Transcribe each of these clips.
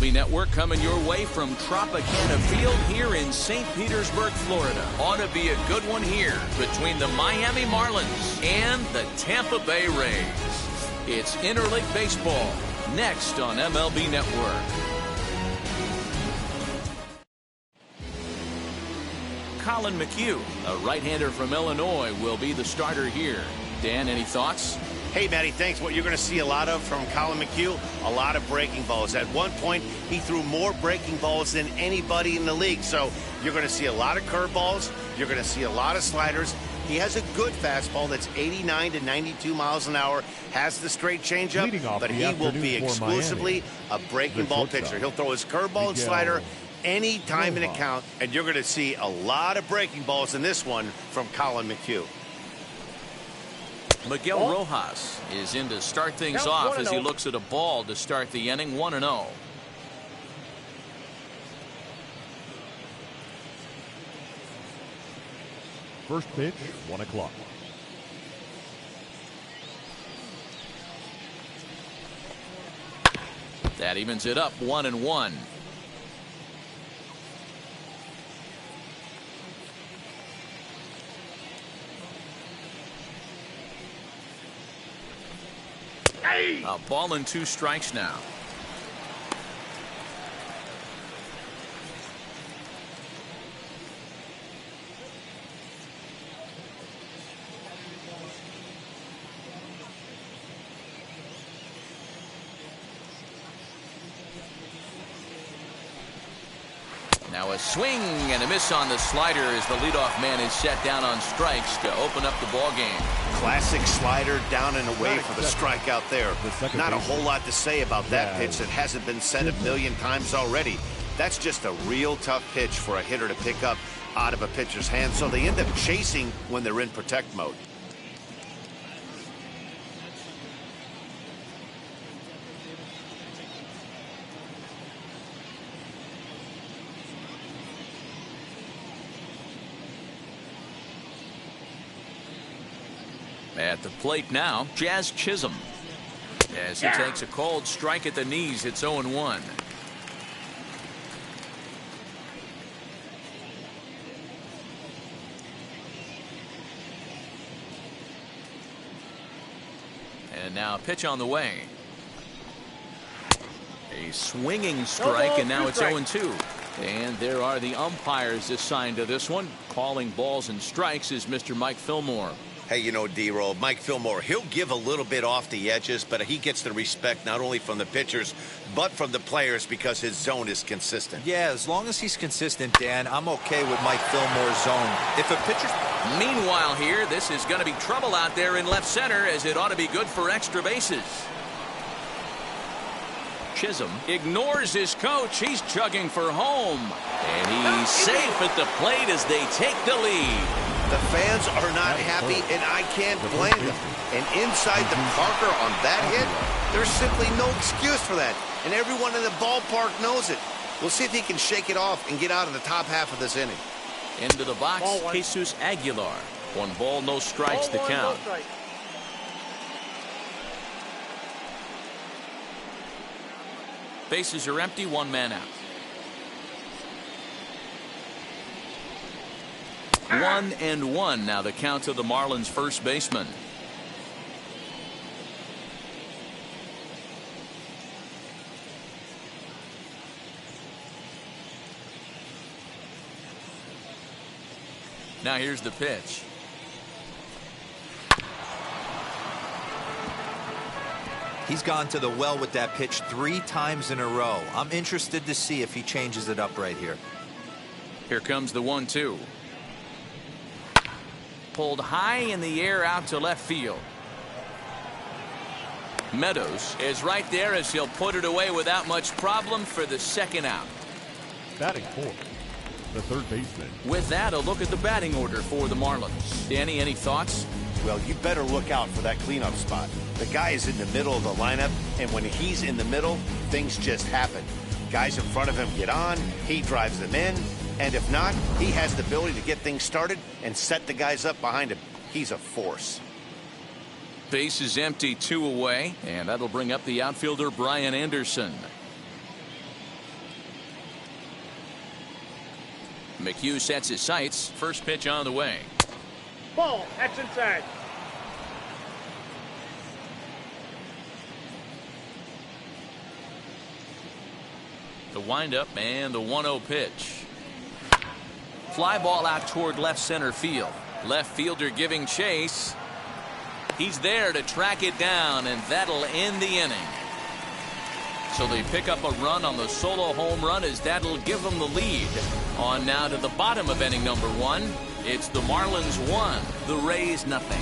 MLB Network coming your way from Tropicana Field here in St. Petersburg, Florida. Ought to be a good one here between the Miami Marlins and the Tampa Bay Rays. It's interleague baseball next on MLB Network. Colin McHugh, a right-hander from Illinois, will be the starter here. Dan, any thoughts? Hey, Matty, thanks. What you're going to see a lot of from Colin McHugh, a lot of breaking balls. At one point, he threw more breaking balls than anybody in the league. So you're going to see a lot of curveballs. You're going to see a lot of sliders. He has a good fastball that's 89 to 92 miles an hour, has the straight changeup, but he will be exclusively a breaking ball pitcher. He'll throw his curveball and slider any time in a count, and you're going to see a lot of breaking balls in this one from Colin McHugh. Miguel Rojas is in to start things off as he looks at a ball to start the inning. 1-0. First pitch, 1 o'clock. That evens it up, 1-1. A ball and 2 strikes now. Now a swing and a miss on the slider as the leadoff man is set down on strikes to open up the ball game. Classic slider down and away for the strikeout there. Not a whole lot to say about that pitch that hasn't been said a million times already. That's just a real tough pitch for a hitter to pick up out of a pitcher's hand, so they end up chasing when they're in protect mode. At the plate now, Jazz Chisholm. As he takes a cold strike at the knees, it's 0-1. And now a pitch on the way. A swinging strike, and now it's 0-2. And there are the umpires assigned to this one. Calling balls and strikes is Mr. Mike Fillmore. Hey, you know, D-Roll, Mike Fillmore, he'll give a little bit off the edges, but he gets the respect not only from the pitchers, but from the players because his zone is consistent. Yeah, as long as he's consistent, Dan, I'm okay with Mike Fillmore's zone. If a pitcher's... Meanwhile here, this is going to be trouble out there in left center as it ought to be good for extra bases. Chisholm ignores his coach. He's chugging for home. And he's safe at the plate as they take the lead. The fans are not happy, and I can't blame them. And inside the Parker on that hit, there's simply no excuse for that. And everyone in the ballpark knows it. We'll see if he can shake it off and get out of the top half of this inning. Into the box, Jesus Aguilar. 1 ball, no strikes to count. Bases are empty, 1 man out. 1-1 now the count to the Marlins first baseman. Now here's the pitch. He's gone to the well with that pitch 3 times in a row. I'm interested to see if he changes it up right here. Here comes the 1-2. Pulled high in the air out to left field. Meadows is right there as he'll put it away without much problem for the second out. Batting fourth, the third baseman. With that, a look at the batting order for the Marlins. Danny, any thoughts? Well, you better look out for that cleanup spot. The guy is in the middle of the lineup, and when he's in the middle, things just happen. Guys in front of him get on, he drives them in, and if not, he has the ability to get things started and set the guys up behind him. He's a force. Base is empty, 2 away, and that'll bring up the outfielder Brian Anderson. McHugh sets his sights. First pitch on the way. Ball. That's inside. The windup and the 1-0 pitch. Fly ball out toward left center field. Left fielder giving chase. He's there to track it down, and that'll end the inning. So they pick up a run on the solo home run, as that'll give them the lead. On now to the bottom of inning number 1. It's the Marlins 1, the Rays nothing.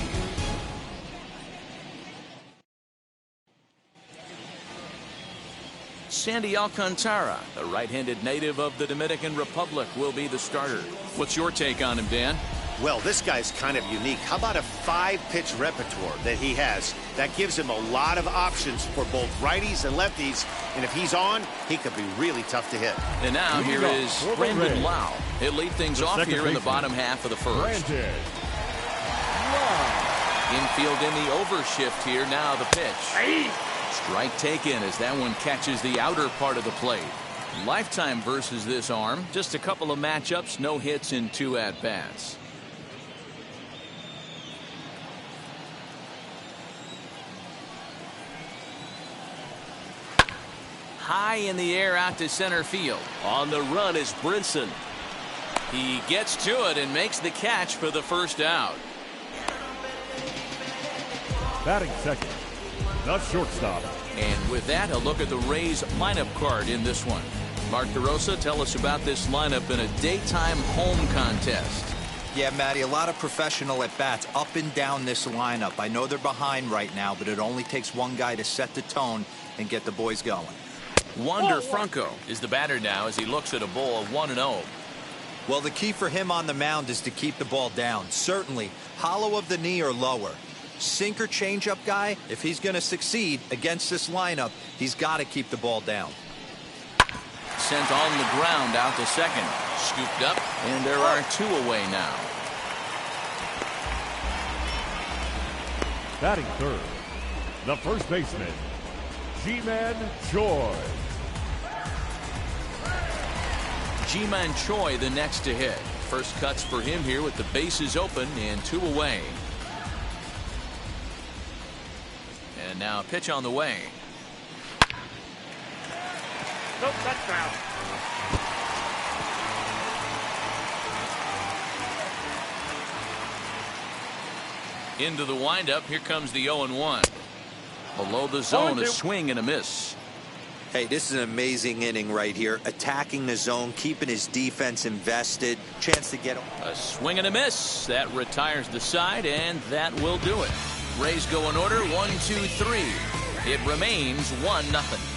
Sandy Alcantara, a right-handed native of the Dominican Republic, will be the starter. What's your take on him, Dan? Well, this guy's kind of unique. How about a 5-pitch repertoire that he has? That gives him a lot of options for both righties and lefties. And if he's on, he could be really tough to hit. And now here is Brandon Lau. He'll lead things off here in the bottom half of the first. Infield in the overshift here. Now the pitch. Strike taken as that one catches the outer part of the plate. Lifetime versus this arm. Just a couple of matchups, no hits in 2 at-bats. High in the air out to center field. On the run is Brinson. He gets to it and makes the catch for the first out. Batting second, the shortstop. And with that, a look at the Rays lineup card in this one. Mark DeRosa, tell us about this lineup in a daytime home contest. Yeah, Matty, a lot of professional at-bats up and down this lineup. I know they're behind right now, but it only takes one guy to set the tone and get the boys going. Wander Franco is the batter now as he looks at a ball of 1-0. Well, the key for him on the mound is to keep the ball down. Certainly, hollow of the knee or lower. Sinker changeup guy, if he's going to succeed against this lineup, he's got to keep the ball down. Sent on the ground out to second. Scooped up, and there are 2 away now. Batting third, the first baseman, Ji-Man Choi. Ji-Man Choi the next to hit. First cuts for him here with the bases open and 2 away. And now a pitch on the way. Nope, that's foul. Into the windup. Here comes the 0-1. Below the zone, a swing and a miss. Hey, this is an amazing inning right here. Attacking the zone, keeping his defense invested. Chance to get him. A swing and a miss. That retires the side, and that will do it. Rays go in order 1, 2, 3. It remains 1-0.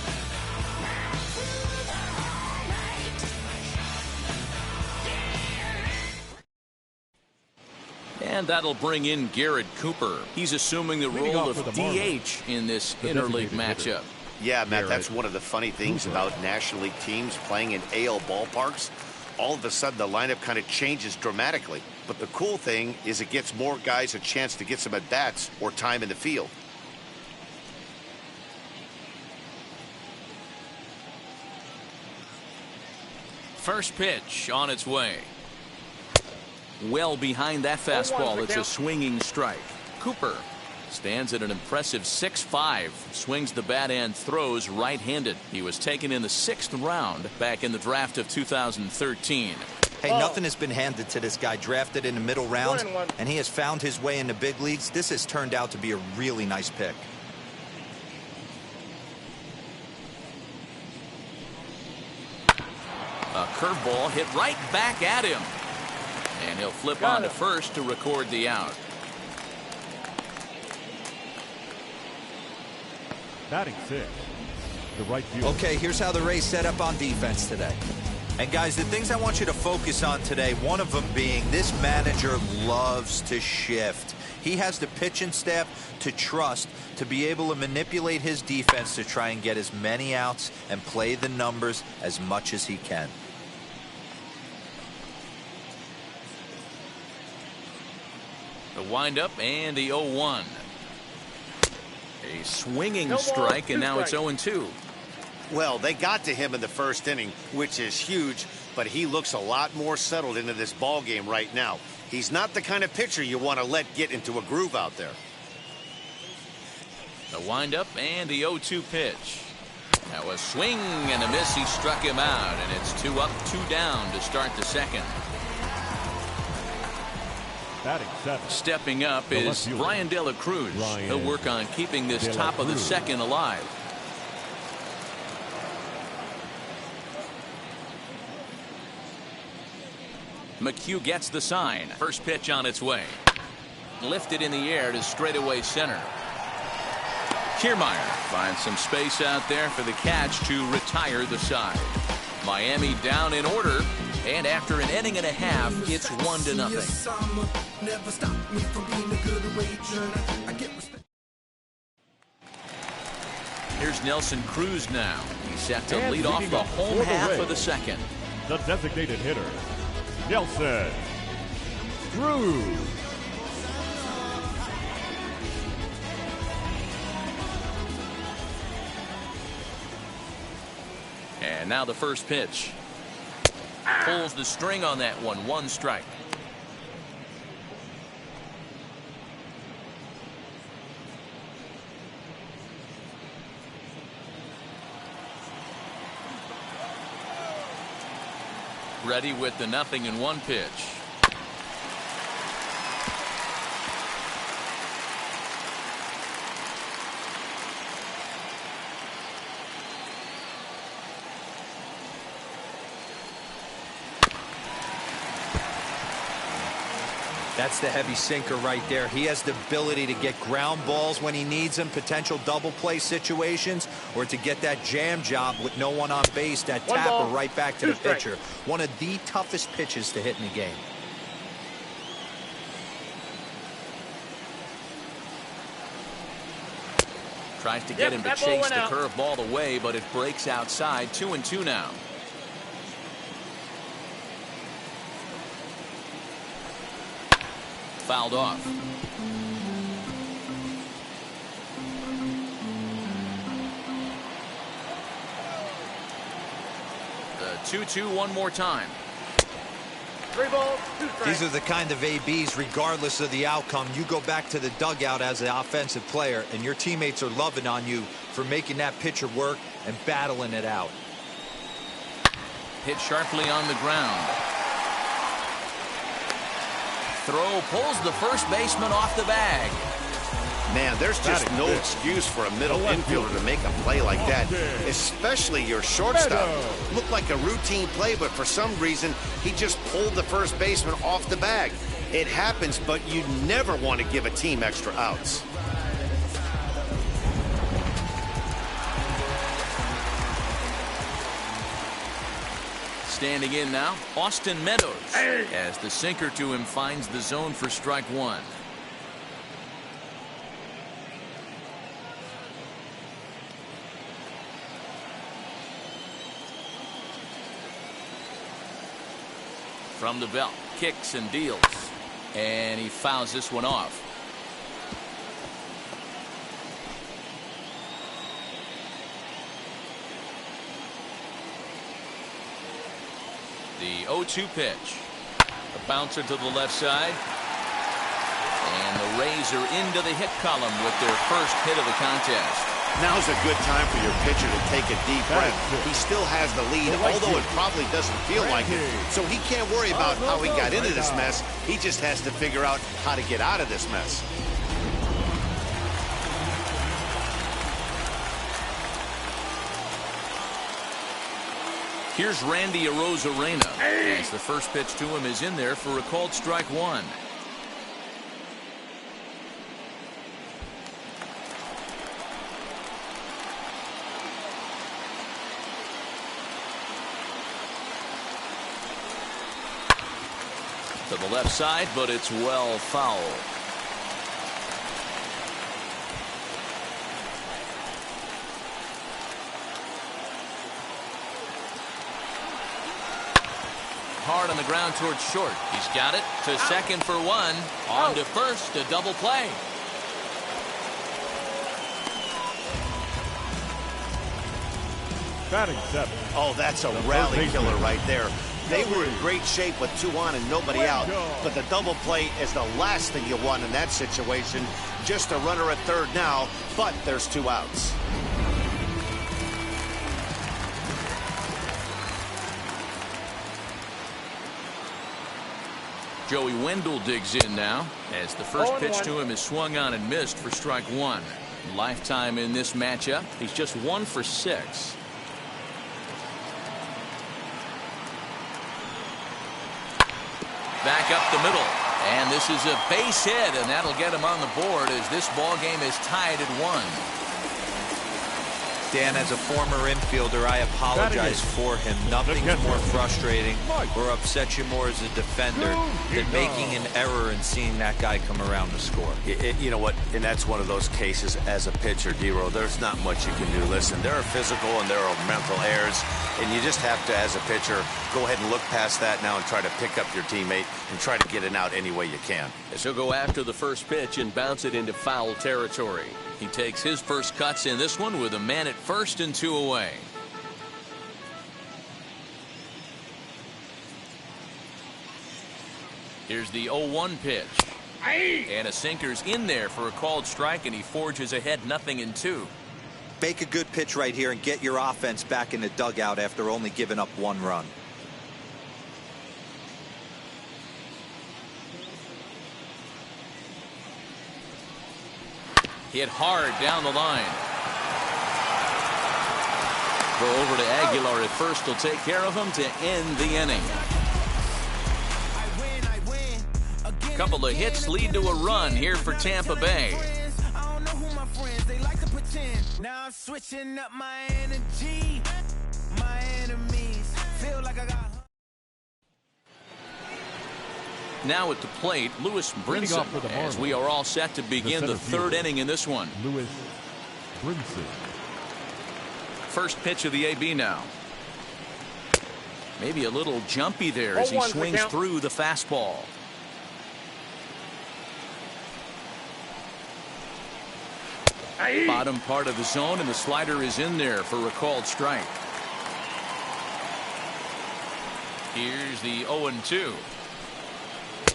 And that'll bring in Garrett Cooper. He's assuming the role of DH in this interleague matchup. Yeah, Matt, that's one of the funny things about National League teams playing in AL ballparks. All of a sudden, the lineup kind of changes dramatically. But the cool thing is it gets more guys a chance to get some at-bats or time in the field. First pitch on its way. Well behind that fastball. It's a swinging strike. Cooper stands at an impressive 6'5", swings the bat and throws right-handed. He was taken in the 6th round back in the draft of 2013. Hey, nothing has been handed to this guy. Drafted in the middle rounds, and he has found his way in the big leagues. This has turned out to be a really nice pick. A curveball hit right back at him. And he'll flip on to first to record the out. Batting sixth, the right fielder. Okay, here's how the Rays set up on defense today. And guys, the things I want you to focus on today, one of them being this manager loves to shift. He has the pitching staff to trust to be able to manipulate his defense to try and get as many outs and play the numbers as much as he can. The windup and the 0-1. A swinging strike, and now it's 0-2. Well, they got to him in the first inning, which is huge, but he looks a lot more settled into this ball game right now. He's not the kind of pitcher you want to let get into a groove out there. The windup and the 0-2 pitch. That was swing and a miss. He struck him out, and it's 2 up, 2 down to start the second. Batting seventh. Stepping up is Brian De La Cruz. He'll work on keeping this top of the second alive. McHugh gets the sign. First pitch on its way. Lifted in the air to straightaway center. Kiermaier finds some space out there for the catch to retire the side. Miami down in order, and after an inning and a half, it's 1-0. Here's Nelson Cruz now. He's set to lead off the home half of the second. The designated hitter, Nelson Cruz. And now the first pitch. Pulls the string on that one. 1 strike. Ready with the 0-1 pitch. That's the heavy sinker right there. He has the ability to get ground balls when he needs them, potential double play situations, or to get that jam job with no one on base, that tapper right back to the pitcher. One of the toughest pitches to hit in the game. Tries to get him to chase the curveball away, but it breaks outside. 2-2 now. Fouled off. The 2-2 one more time. 3 balls, 2 strikes. These are the kind of ABs, regardless of the outcome. You go back to the dugout as an offensive player, and your teammates are loving on you for making that pitcher work and battling it out. Hit sharply on the ground. Throw pulls the first baseman off the bag. Man, there's just no excuse for a middle infielder to make a play like that, especially your shortstop. Looked like a routine play, but for some reason, he just pulled the first baseman off the bag. It happens, but you never want to give a team extra outs. Standing in now, Austin Meadows, as the sinker to him finds the zone for strike 1. From the belt, kicks and deals, and he fouls this one off. The 0-2 pitch. A bouncer to the left side. And the Rays are into the hit column with their first hit of the contest. Now's a good time for your pitcher to take a deep breath. He still has the lead, although it probably doesn't feel like it. So he can't worry about how he got into this mess. He just has to figure out how to get out of this mess. Here's Randy Arozarena as the first pitch to him is in there for a called strike 1. To the left side, but it's well fouled. Hard on the ground towards short. He's got it to second for 1. On to first, a double play. Batting 7. Oh, that's a rally killer right there. They were in great shape with 2 on and nobody out. But the double play is the last thing you want in that situation. Just a runner at third now, but there's 2 outs. Joey Wendell digs in now as the first pitch to him is swung on and missed for strike 1. Lifetime in this matchup, he's just 1 for 6. Back up the middle, and this is a base hit, and that'll get him on the board as this ball game is tied at 1. Dan, as a former infielder, I apologize for him. Nothing's more frustrating or upsets you more as a defender than making an error and seeing that guy come around to score. You know what? And that's one of those cases as a pitcher, D-Row. There's not much you can do. Listen, there are physical and there are mental errors, and you just have to, as a pitcher, go ahead and look past that now and try to pick up your teammate and try to get it out any way you can. As he'll go after the first pitch and bounce it into foul territory. He takes his first cuts in this one with a man at first and 2 away. Here's the 0-1 pitch. And a sinker's in there for a called strike, and he forges ahead 0-2. Make a good pitch right here and get your offense back in the dugout after only giving up 1 run. Hit hard down the line. Go over to Aguilar at first. Will take care of him to end the inning. Couple of hits lead to a run here for Tampa Bay. Now I'm switching up my energy. My enemies feel like I got. Now at the plate, Lewis Brinson, as we are all set to begin the 3rd inning in this one. Lewis Brinson. First pitch of the AB now. Maybe a little jumpy there as he swings through the fastball. Bottom part of the zone, and the slider is in there for a called strike. Here's the 0-2.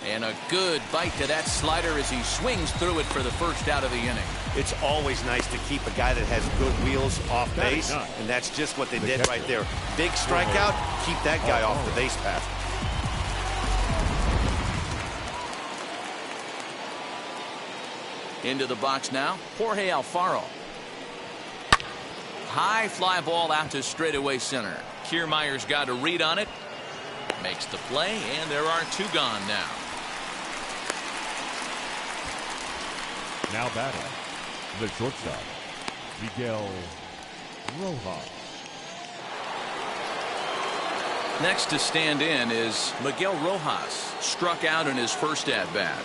And a good bite to that slider as he swings through it for the first out of the inning. It's always nice to keep a guy that has good wheels off base, and that's just what they did right there. Big strikeout, keep that guy off the base path. Into the box now, Jorge Alfaro. High fly ball out to straightaway center. Kiermaier's got a read on it. Makes the play, and there are 2 gone now. Now batting, the shortstop, Miguel Rojas. Next to stand in is Miguel Rojas. Struck out in his first at-bat.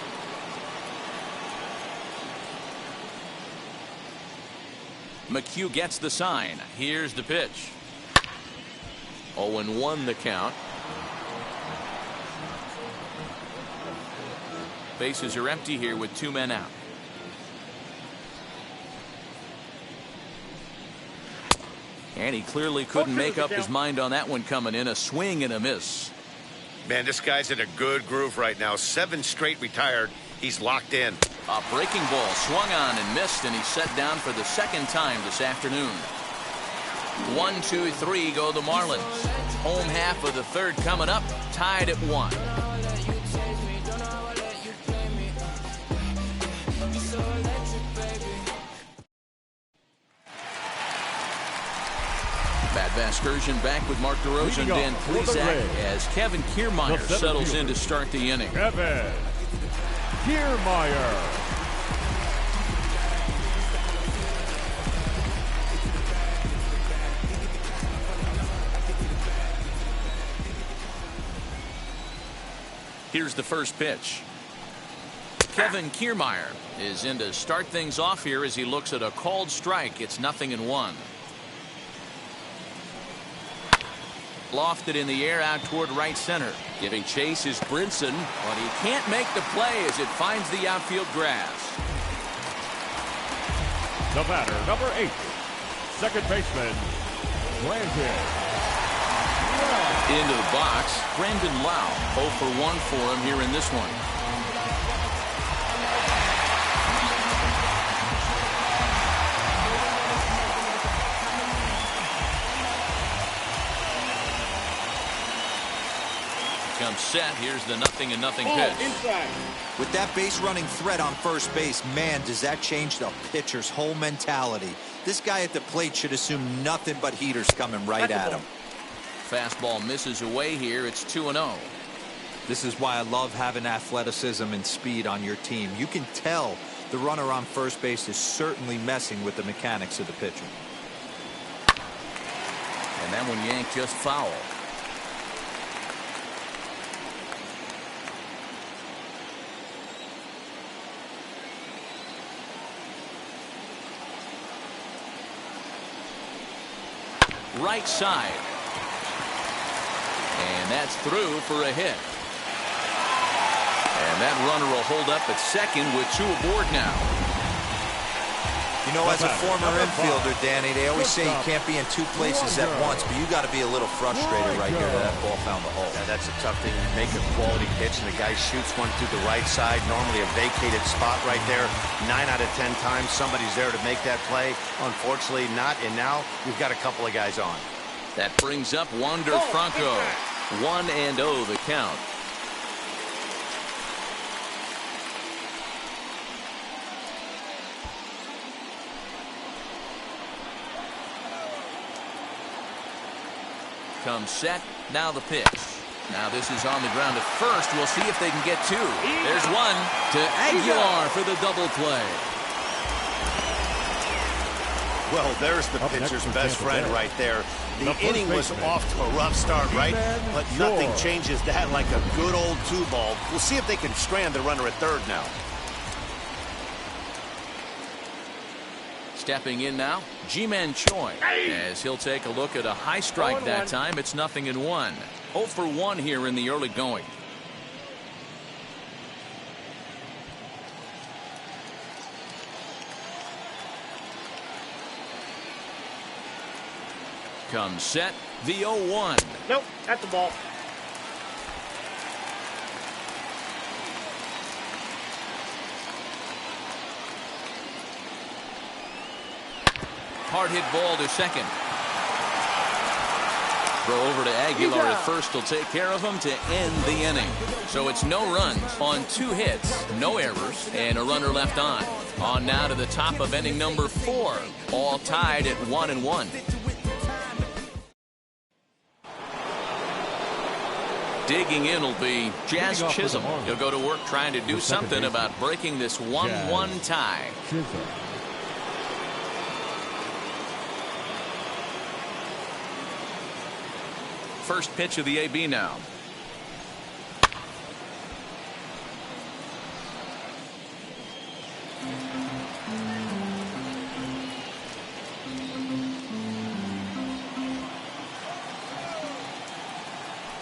McHugh gets the sign. Here's the pitch. 0-1 the count. Bases are empty here with 2 men out. And he clearly couldn't make up his mind on that one coming in. A swing and a miss. Man, this guy's in a good groove right now. 7 straight retired. He's locked in. A breaking ball swung on and missed, and he's set down for the 2nd time this afternoon. 1, 2, 3 go the Marlins. Home half of the 3rd coming up, tied at 1. Bad Vasgersian back with Mark DeRosa and Dan Plesac as Kevin Kiermaier settles in to start the inning. Kevin Kiermaier. Here's the first pitch. Kevin Kiermaier is in to start things off here as he looks at a called strike. It's 0-1. Lofted in the air out toward right center. Giving chase is Brinson, but he can't make the play as it finds the outfield grass. The batter, number 8, second baseman, Granted. Into the box, Brandon Lau. 0 for 1 for him here in this one. Comes set. Here's the 0-0 pitch. Inside. With that base running threat on first base, man, does that change the pitcher's whole mentality. This guy at the plate should assume nothing but heaters coming right at him. Fastball misses away here. It's 2-0. This is why I love having athleticism and speed on your team. You can tell the runner on first base is certainly messing with the mechanics of the pitcher. And that one yanked just foul. Right side. And that's through for a hit. And that runner will hold up at second with 2 aboard now. You know, as a former infielder, Danny, they always say you can't be in 2 places at once, but you got to be a little frustrated right here that that ball found the hole. Yeah, that's a tough thing. You make a quality pitch, and the guy shoots one through the right side. Normally a vacated spot right there. 9 out of 10 times somebody's there to make that play. Unfortunately, not. And now we've got a couple of guys on. That brings up Wander Franco. 1-0 the count. Comes set. Now the pitch. Now this is on the ground at first. We'll see if they can get 2. There's one to Aguilar for the double play. Well, there's the pitcher's best friend right there. The inning was off to a rough start, right? But nothing changes that like a good old 2-ball. We'll see if they can strand the runner at third now. Stepping in now, Ji-Man Choi, as he'll take a look at a high strike that time. It's 0-1. 0 for 1 here in the early going. Comes set, the 0-1. Nope, that's the ball. Hard hit ball to second. Throw over to Aguilar at first. Will take care of him to end the inning. So it's no runs on 2 hits, no errors, and a runner left on. On now to the top of inning number 4. All tied at 1-1. Digging in will be Jazz Chisholm. He'll go to work trying to do something about breaking this 1-1 tie. First pitch of the AB now.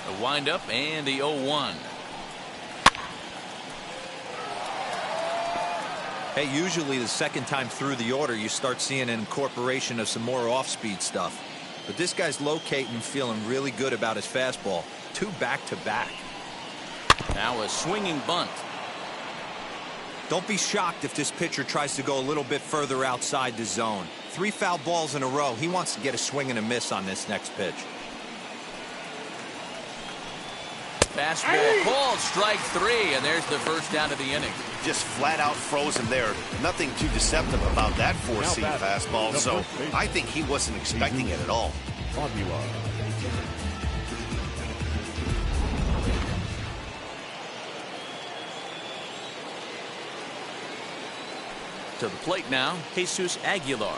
The windup and the 0-1. Hey, usually the second time through the order, you start seeing an incorporation of some more off-speed stuff. But this guy's locating and feeling really good about his fastball. 2 back-to-back. Now a swinging bunt. Don't be shocked if this pitcher tries to go a little bit further outside the zone. 3 foul balls in a row. He wants to get a swing and a miss on this next pitch. Fastball called, strike 3, and there's the first down of the inning. Just flat out froze him there. Nothing too deceptive about that 4-seam fastball, so I think he wasn't expecting it at all. To the plate now, Jesus Aguilar.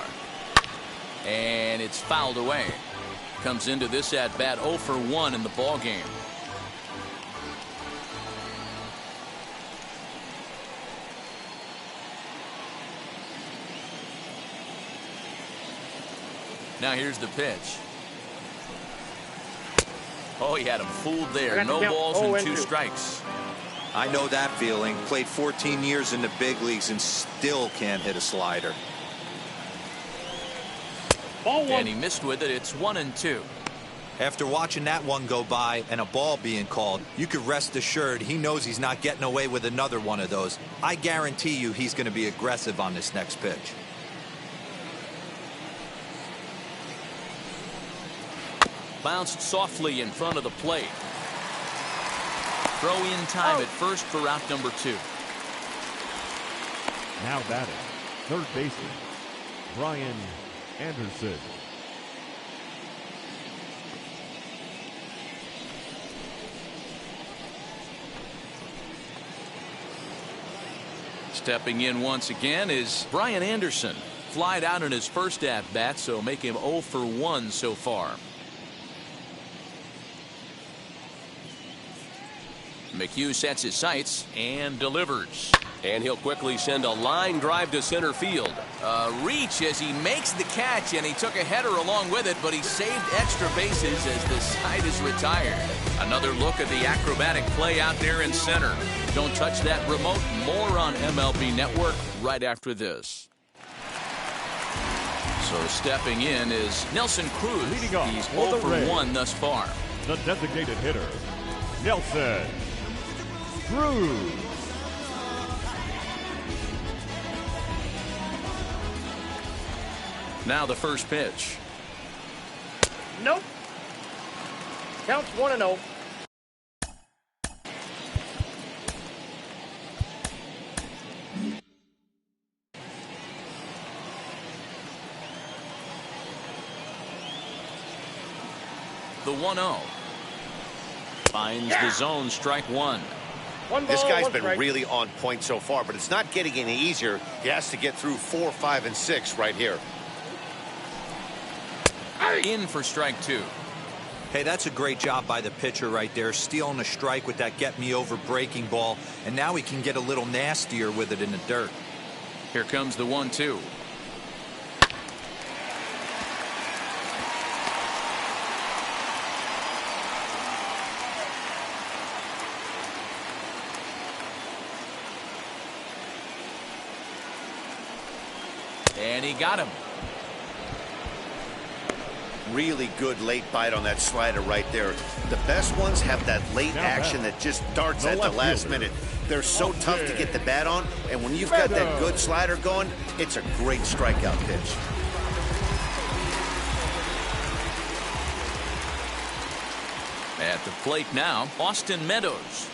And it's fouled away. Comes into this at-bat 0 for 1 in the ball game. Now here's the pitch. Oh, he had him fooled there. No balls and 2 strikes. I know that feeling. Played 14 years in the big leagues and still can't hit a slider. Ball 1. And he missed with it. It's 1-2. After watching that one go by and a ball being called, you could rest assured he knows he's not getting away with another one of those. I guarantee you he's going to be aggressive on this next pitch. Bounced softly in front of the plate. Throw in time at first for out number 2. Now batting, third baseman, Brian Anderson. Stepping in once again is Brian Anderson. Flied out in his first at-bat, so make him 0 for 1 so far. McHugh sets his sights and delivers. And he'll quickly send a line drive to center field. Reach as he makes the catch, and he took a header along with it, but he saved extra bases as the side is retired. Another look at the acrobatic play out there in center. Don't touch that remote. More on MLB Network right after this. So stepping in is Nelson Cruz. Leading off He's for 0 the for Rays, 1 thus far. the designated hitter, Nelson Cruz. Now the first pitch. Nope. Counts 1-0. The 1-0. Finds the zone, strike 1. This guy's 1 been strike. really on point so far, but it's not getting any easier. He has to get through 4, 5, and 6 right here. In for strike 2. Hey, that's a great job by the pitcher right there, stealing a strike with that get-me-over breaking ball, and now he can get a little nastier with it in the dirt. Here comes the 1-2. And he got him. Really good late bite on that slider right there. The best ones have that late Now action back. that just darts The at the left last fielder. minute. They're so tough to get the bat on, and when you've got that good slider going, it's a great strikeout pitch. At the plate now, Austin Meadows.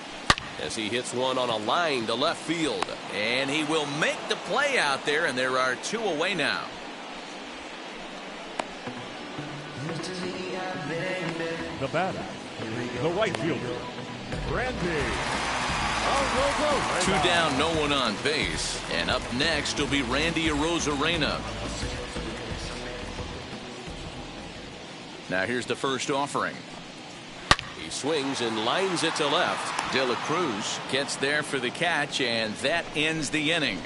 As he hits one on a line to left field. And he will make the play out there, and there are 2 away now. The batter, the right fielder, Randy. 2 down, no one on base. And up next will be Randy Arozarena. Now here's the first offering. He swings and lines it to left. De La Cruz gets there for the catch, and that ends the inning.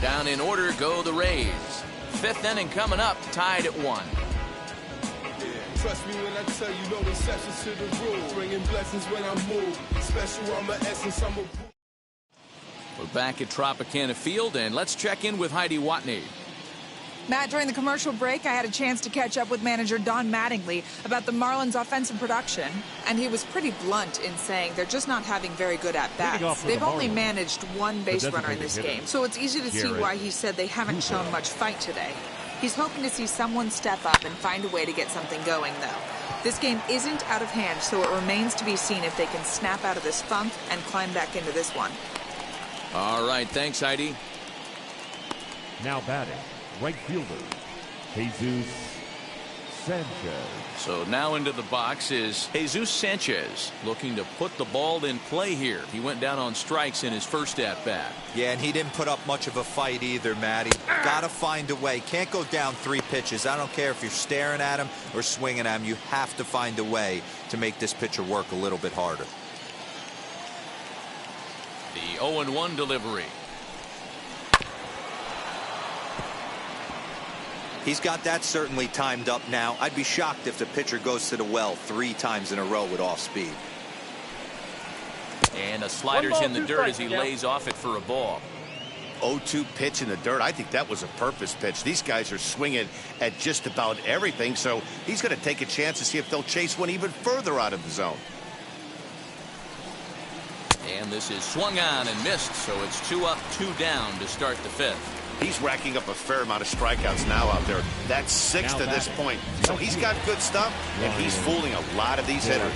Down in order go the Rays. 5th inning coming up, tied at 1. Trust me when I tell you no exceptions to the rule. Bringing blessings when I move. Special on my essence, I'm a... We're back at Tropicana Field, and let's check in with Heidi Watney. Matt, during the commercial break, I had a chance to catch up with manager Don Mattingly about the Marlins' offensive production, and he was pretty blunt in saying they're just not having very good Leading off at-bats. for They've the only Marlins, managed 1 base the runner in this designated game, hitter, so it's easy to see why he said they haven't shown much fight today. He's hoping to see someone step up and find a way to get something going, though. This game isn't out of hand, so it remains to be seen if they can snap out of this funk and climb back into this one. All right, thanks, Heidi. Now batting, right fielder, Jesus Sanchez. So now into the box is Jesus Sanchez, looking to put the ball in play here. He went down on strikes in his first at-bat. Yeah, and he didn't put up much of a fight either, Matty. Gotta find a way. Can't go down 3 pitches. I don't care if you're staring at him or swinging at him. You have to find a way to make this pitcher work a little bit harder. The 0-1 delivery. He's got that certainly timed up now. I'd be shocked if the pitcher goes to the well 3 times in a row with off speed. And a slider's 1 ball, in the 2 dirt as he strikes, lays off it for a ball. 0-2 pitch in the dirt. I think that was a purpose pitch. These guys are swinging at just about everything, so he's going to take a chance to see if they'll chase one even further out of the zone. And this is swung on and missed, so it's 2 up, 2 down to start the 5th. He's racking up a fair amount of strikeouts now out there. That's 6 to this point. So he's got good stuff, and he's fooling a lot of these hitters.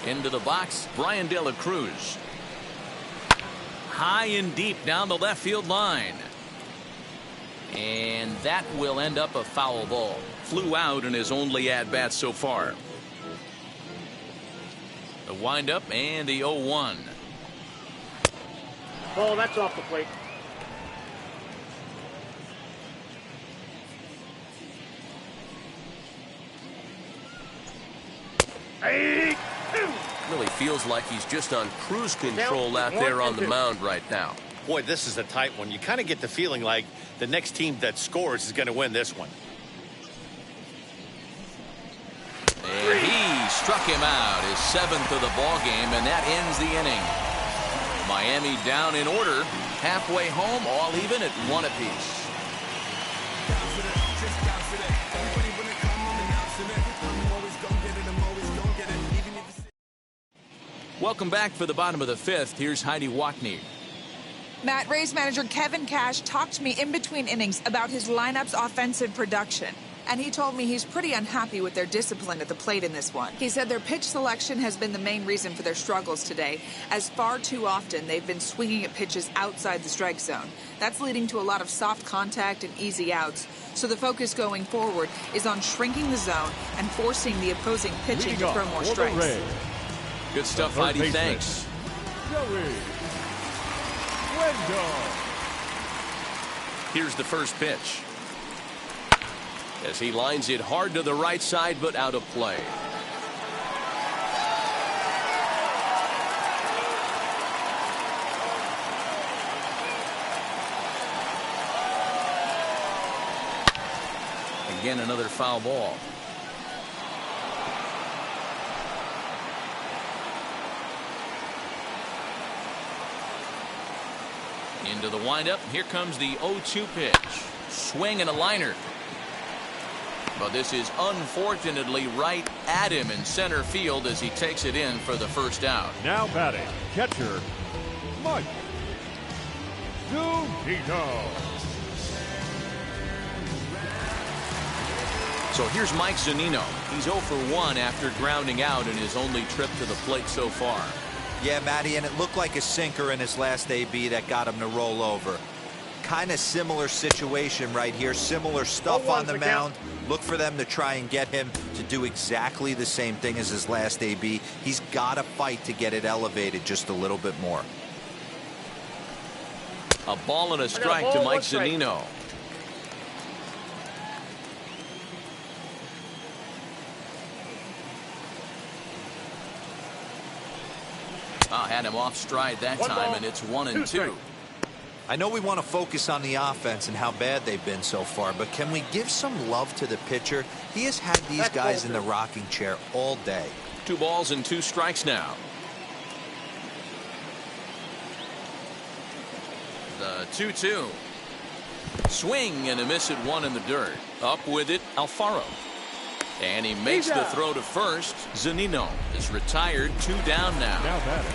Into the box, Brian De La Cruz. High and deep down the left field line. And that will end up a foul ball. Flew out in his only at-bat so far. The windup and the 0-1. Ball, that's off the plate. Really feels like he's just on cruise control out there on the mound right now. Boy, this is a tight one. You kind of get the feeling like the next team that scores is going to win this one. And he struck him out, his 7th of the ball game, and that ends the inning. Miami down in order, halfway home, all even at 1 apiece. Welcome back for the bottom of the 5th. Here's Heidi Watney. Matt, Rays manager Kevin Cash talked to me in between innings about his lineup's offensive production. And he told me he's pretty unhappy with their discipline at the plate in this one. He said their pitch selection has been the main reason for their struggles today, as far too often they've been swinging at pitches outside the strike zone. That's leading to a lot of soft contact and easy outs. So the focus going forward is on shrinking the zone and forcing the opposing pitching to throw more strikes. Good stuff, Heidi. Thanks. Here's the first pitch. As he lines it hard to the right side, but out of play. Again, another foul ball. Into the windup. Here comes the 0-2 pitch. Swing and a liner. But this is unfortunately right at him in center field as he takes it in for the first out. Now batting, catcher, Mike Zunino. So here's Mike Zunino. He's 0 for 1 after grounding out in his only trip to the plate so far. Yeah, Matty, and it looked like a sinker in his last AB that got him to roll over. Kind of similar situation right here. Similar stuff on the mound. Look for them to try and get him to do exactly the same thing as his last AB. He's got to fight to get it elevated just a little bit more. A ball and a strike to Mike Zunino. Had him off stride that time, and it's 1-2. I know we want to focus on the offense and how bad they've been so far, but can we give some love to the pitcher? He has had these guys in the rocking chair all day. 2 balls and 2 strikes now. The 2-2. Swing and a miss at 1 in the dirt. Up with it, Alfaro. And he makes the throw to first. Zunino is retired, 2 down now. Now batting,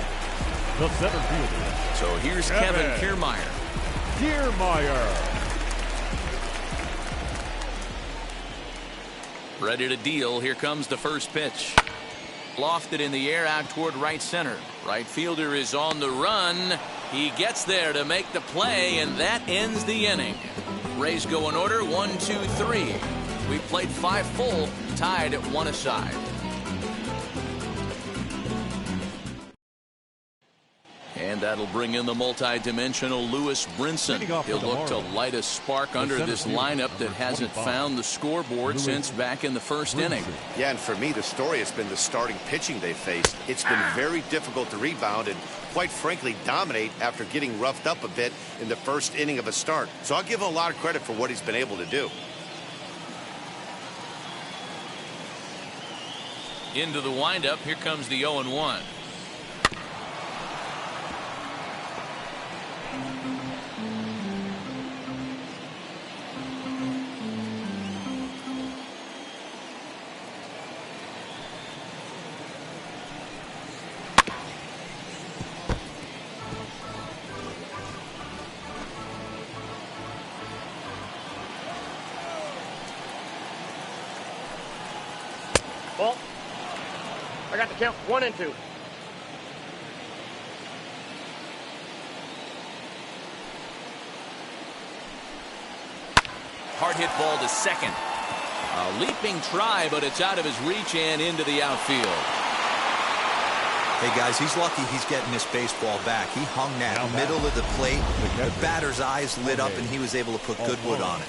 the center fielder. So here's Kevin Kiermaier. Ready to deal. Here comes the first pitch. Lofted in the air out toward right center. Right fielder is on the run. He gets there to make the play, and that ends the inning. Rays go in order, 1, 2, 3. We played 5 full, tied at 1 aside. And that'll bring in the multi-dimensional Lewis Brinson. He'll look to light a spark under this lineup that hasn't found the scoreboard since back in the first inning. Yeah, and for me, the story has been the starting pitching they faced. It's been very difficult to rebound and, quite frankly, dominate after getting roughed up a bit in the first inning of a start. So I'll give him a lot of credit for what he's been able to do. Into the windup. Here comes the 0-1. Ball. I got the count 1 and 2. Hard hit ball to second. A leaping try, but it's out of his reach and into the outfield. Hey, guys, he's lucky he's getting this baseball back. He hung that middle of the plate. The batter's eyes lit up, and he was able to put good wood on it.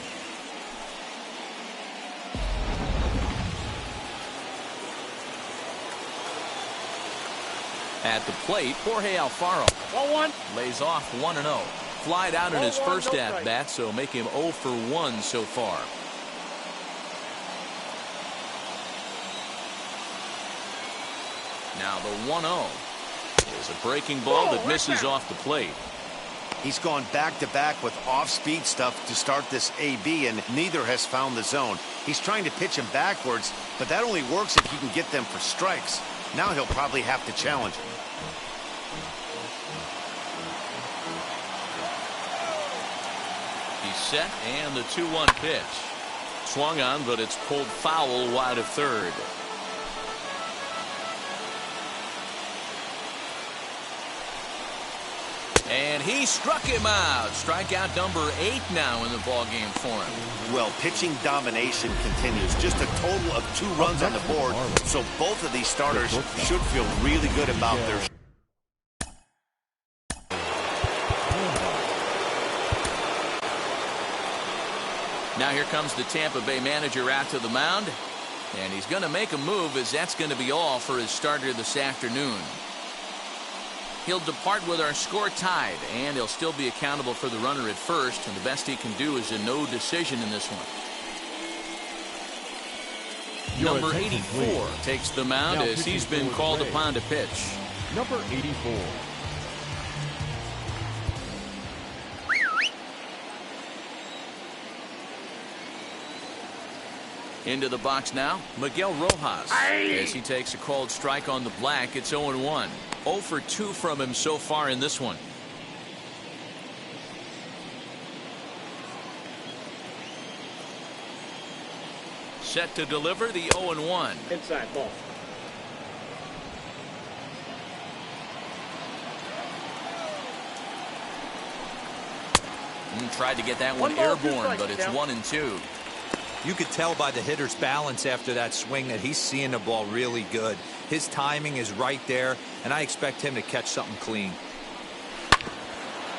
At the plate, Jorge Alfaro. Ball 1. Lays off 1-0. Flied out in his first at-bat, so make him 0 for 1 so far. Now the 1-0 is a breaking ball that misses off the plate. He's gone back-to-back with off-speed stuff to start this AB, and neither has found the zone. He's trying to pitch him backwards, but that only works if he can get them for strikes. Now he'll probably have to challenge. He's set, and the 2-1 pitch. Swung on, but it's pulled foul wide of third. And he struck him out. Strikeout number 8 now in the ballgame for him. Well, pitching domination continues. Just a total of 2 runs on the board. So both of these starters should feel really good about their. Now here comes the Tampa Bay manager out to the mound. And he's going to make a move, as that's going to be all for his starter this afternoon. He'll depart with our score tied, and he'll still be accountable for the runner at first, and the best he can do is a no decision in this one. Number 84 takes the mound as he's been called upon to pitch. Number 84. Into the box now, Miguel Rojas. As he takes a called strike on the black, it's 0-1. 0 for 2 from him so far in this one. Set to deliver the 0-1. Inside ball. Tried to get that one airborne, but it's 1-2. You could tell by the hitter's balance after that swing that he's seeing the ball really good. His timing is right there, and I expect him to catch something clean.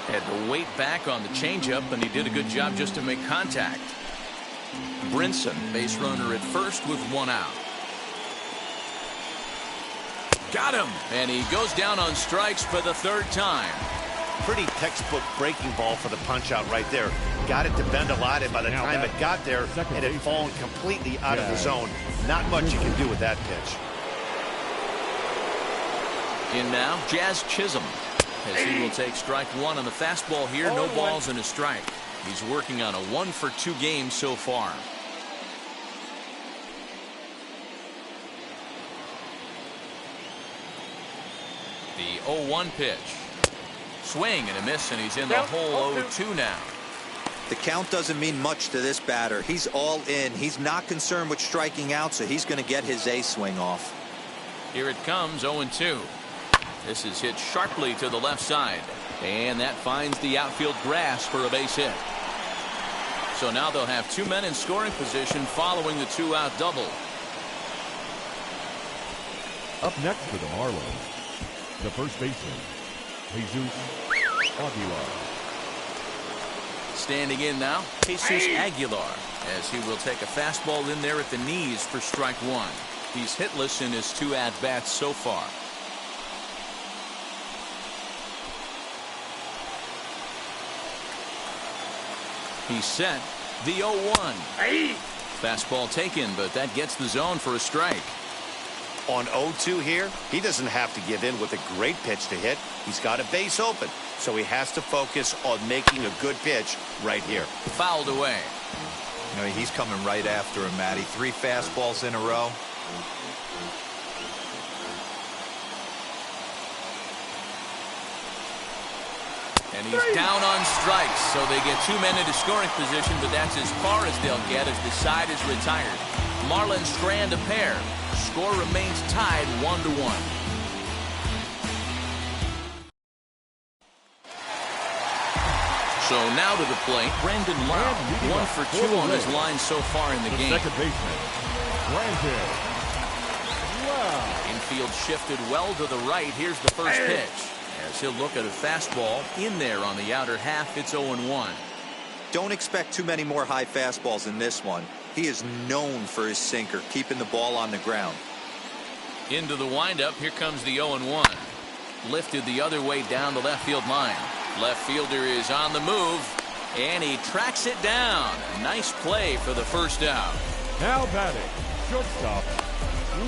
Had to wait back on the changeup, and he did a good job just to make contact. Brinson, base runner at first with 1 out. Got him, and he goes down on strikes for the 3rd time. Pretty textbook breaking ball for the punch out right there. Got it to bend a lot, and by the time it got there, it had fallen completely out of the zone. Not much you can do with that pitch. In now, Jazz Chisholm, as he will take strike 1 on the fastball here. No balls and a strike. He's working on a 1 for 2 game so far. The 0-1 pitch. Swing and a miss, and he's in the hole 0-2 now. The count doesn't mean much to this batter. He's all in. He's not concerned with striking out, so he's going to get his A swing off. Here it comes, 0-2. This is hit sharply to the left side, and that finds the outfield grass for a base hit. So now they'll have 2 men in scoring position following the 2-out double. Up next for the Marlins, the first baseman, Jesus Aguilar. Standing in now, Jesus Aguilar, as he will take a fastball in there at the knees for strike 1. He's hitless in his 2 at-bats so far. He's set. The 0-1. Fastball taken, but that gets the zone for a strike. On 0-2 here, he doesn't have to give in with a great pitch to hit. He's got a base open, so he has to focus on making a good pitch right here. Fouled away. You know, he's coming right after him, Matty. 3 fastballs in a row. And he's down on strikes, so they get 2 men into scoring position, but that's as far as they'll get as the side is retired. Marlins strand a pair. Score remains tied 1-1. So now to the plate, Brandon Lau. 1 for 2 on his line so far in the game. Second baseman, Brandon Lau. Infield shifted well to the right. Here's the first pitch. As he'll look at a fastball in there on the outer half, it's 0-1. Don't expect too many more high fastballs in this one. He is known for his sinker, keeping the ball on the ground. Into the windup, here comes the 0-1. Lifted the other way down the left field line. Left fielder is on the move, and he tracks it down. Nice play for the first out. Now batting, shortstop,